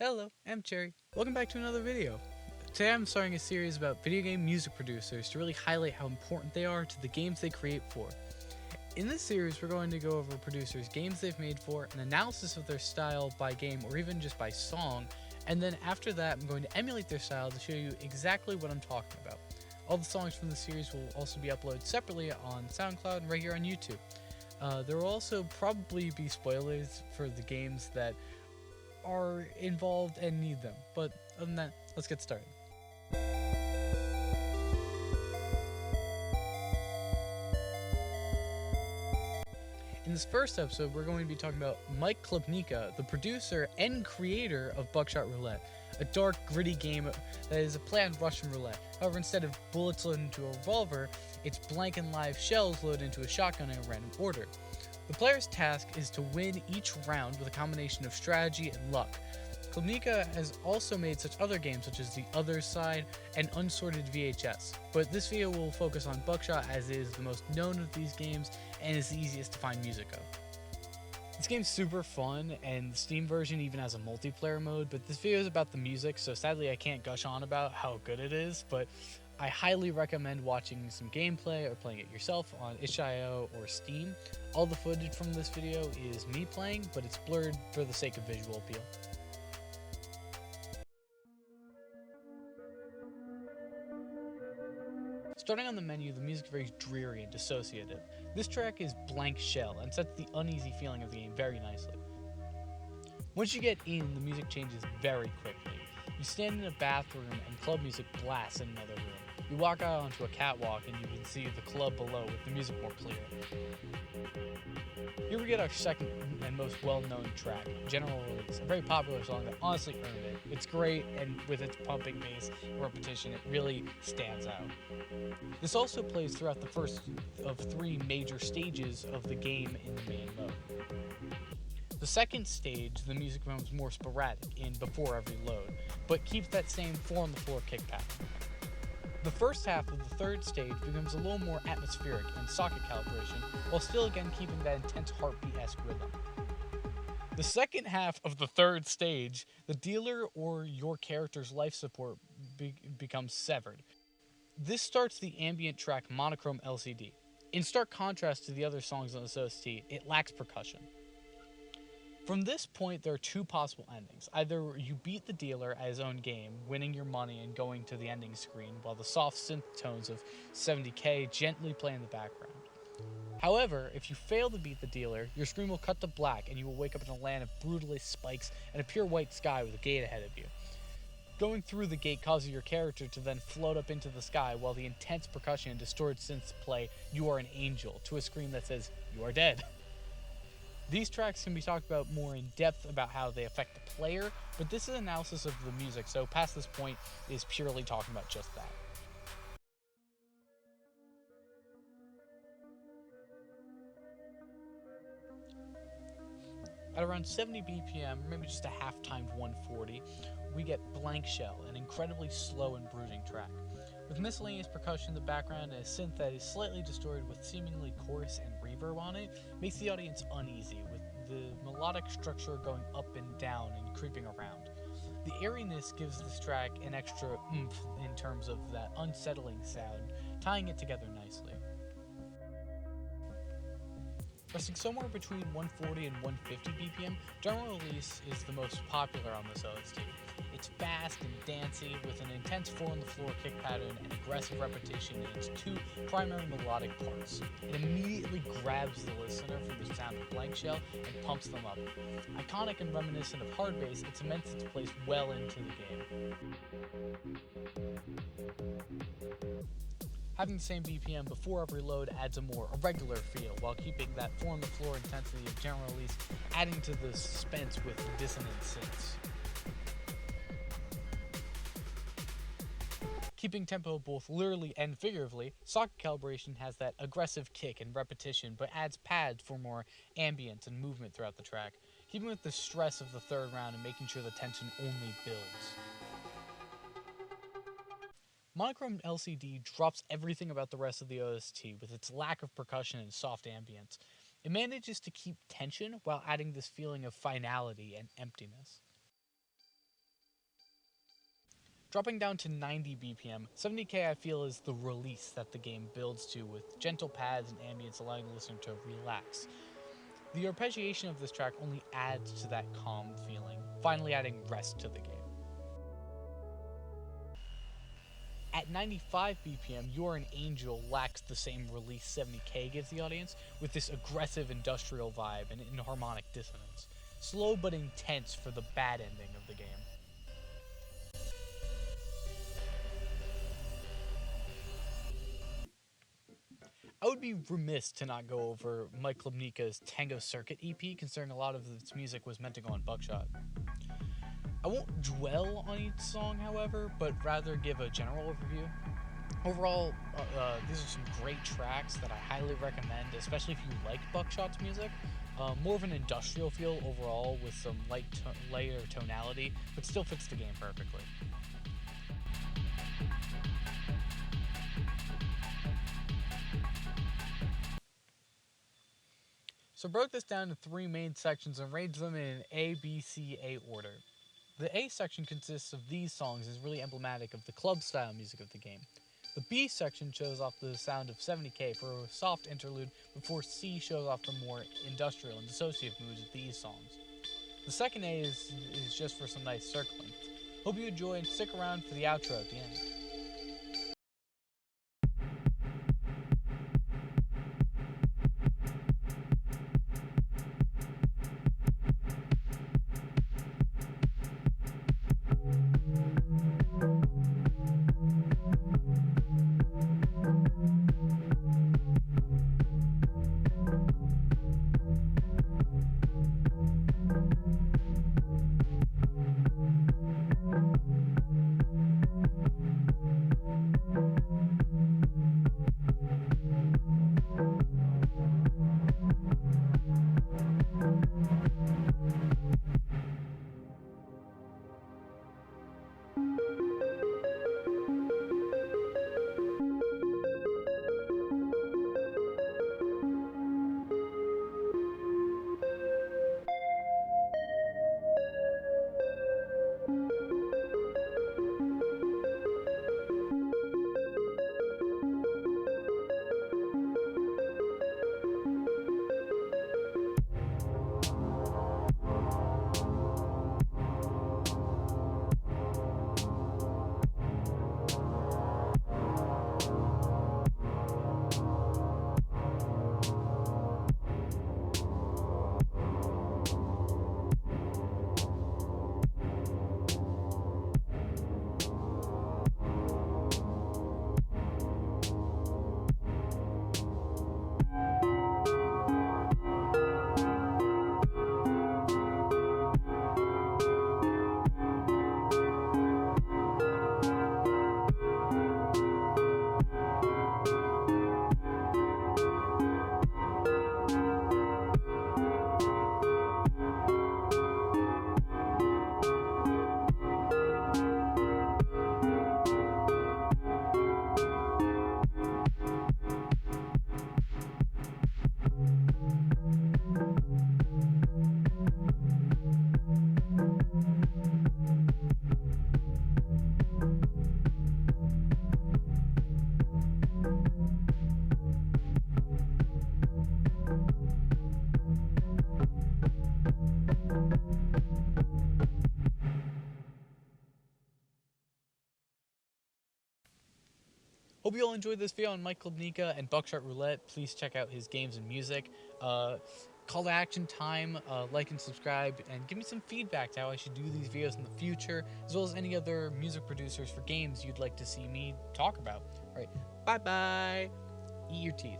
Hello, I'm Cherry. Welcome back to another video. Today I'm starting a series about video game music producers to really highlight how important they are to the games they create for. In this series, we're going to go over producers' games they've made for, an analysis of their style by game or even just by song, and then after that I'm going to emulate their style to show you exactly what I'm talking about. All the songs from the series will also be uploaded separately on Soundcloud and right here on YouTube. There will also probably be spoilers for the games that are involved and need them. But other than that, let's get started. In this first episode, we're going to be talking about Mike Klubnika, the producer and creator of Buckshot Roulette, a dark, gritty game that is a play on Russian roulette. However, instead of bullets loaded into a revolver, it's blank and live shells loaded into a shotgun in a random order. The player's task is to win each round with a combination of strategy and luck. Klubnika has also made such other games such as The Other Side and Unsorted VHS, but this video will focus on Buckshot as it is the most known of these games and is the easiest to find music of. This game's super fun, and the Steam version even has a multiplayer mode, but this video is about the music, so sadly I can't gush on about how good it is, but I highly recommend watching some gameplay or playing it yourself on itch.io or Steam. All the footage from this video is me playing, but it's blurred for the sake of visual appeal. Starting on the menu, the music is very dreary and dissociative. This track is Blank Shell and sets the uneasy feeling of the game very nicely. Once you get in, the music changes very quickly. You stand in a bathroom and club music blasts in another room. You walk out onto a catwalk and you can see the club below with the music more clear. Here we get our second and most well-known track, General Release, a very popular song that honestly earned it. It's great, and with its pumping bass and repetition, it really stands out. This also plays throughout the first of three major stages of the game in the main mode. The second stage, the music becomes more sporadic in before every load, but keeps that same 4-on-the-floor kick pattern. The first half of the third stage becomes a little more atmospheric and socket calibration, while still again keeping that intense heartbeat-esque rhythm. The second half of the third stage, the dealer or your character's life support becomes severed. This starts the ambient track Monochrome LCD. In stark contrast to the other songs on this OST, it lacks percussion. From this point, there are two possible endings. Either you beat the dealer at his own game, winning your money and going to the ending screen, while the soft synth tones of 70K gently play in the background. However, if you fail to beat the dealer, your screen will cut to black and you will wake up in a land of brutalist spikes and a pure white sky with a gate ahead of you. Going through the gate causes your character to then float up into the sky while the intense percussion and distorted synths play "You Are an Angel" to a screen that says "You are dead." These tracks can be talked about more in depth about how they affect the player, but this is an analysis of the music, so past this point is purely talking about just that. At around 70 BPM, maybe just a half timed 140, we get Blank Shell, an incredibly slow and brooding track. With miscellaneous percussion in the background and a synth that is slightly distorted with seemingly chorus and reverb on it, makes the audience uneasy, with the melodic structure going up and down and creeping around. The airiness gives this track an extra oomph in terms of that unsettling sound, tying it together nicely. Resting somewhere between 140 and 150 BPM, General Release is the most popular on this OST. It's fast and dancey, with an intense 4-on-the-floor kick pattern and aggressive repetition in its two primary melodic parts. It immediately grabs the listener from the sound of Blank Shell and pumps them up. Iconic and reminiscent of hard bass, it cements its place well into the game. Having the same BPM before every load adds a more irregular feel, while keeping that 4-on-the-floor intensity of General Release, adding to the suspense with dissonant synths. Keeping tempo both literally and figuratively, socket calibration has that aggressive kick and repetition, but adds pads for more ambience and movement throughout the track, keeping with the stress of the third round and making sure the tension only builds. Monochrome LCD drops everything about the rest of the OST with its lack of percussion and soft ambience. It manages to keep tension while adding this feeling of finality and emptiness. Dropping down to 90 BPM, 70K I feel is the release that the game builds to, with gentle pads and ambience allowing the listener to relax. The arpeggiation of this track only adds to that calm feeling, finally adding rest to the game. At 95 BPM, You're an Angel lacks the same release 70K gives the audience, with this aggressive industrial vibe and inharmonic dissonance. Slow but intense for the bad ending of the game. I would be remiss to not go over Mike Klubnika's Tango Circuit EP, considering a lot of its music was meant to go on Buckshot. I won't dwell on each song, however, but rather give a general overview. Overall, these are some great tracks that I highly recommend, especially if you like Buckshot's music. More of an industrial feel overall with some lighter tonality, but still fits the game perfectly. So I broke this down into 3 main sections and arranged them in an A, B, C, A order. The A section consists of these songs and is really emblematic of the club-style music of the game. The B section shows off the sound of 70K for a soft interlude before C shows off the more industrial and dissociative moods of these songs. The second A is just for some nice circling. Hope you enjoy and stick around for the outro at the end. Hope you all enjoyed this video on Mike Klubnika and Buckshot Roulette. Please check out his games and music. Call to action time, like and subscribe, and give me some feedback to how I should do these videos in the future, as well as any other music producers for games you'd like to see me talk about. Alright, bye-bye. Eat your teeth.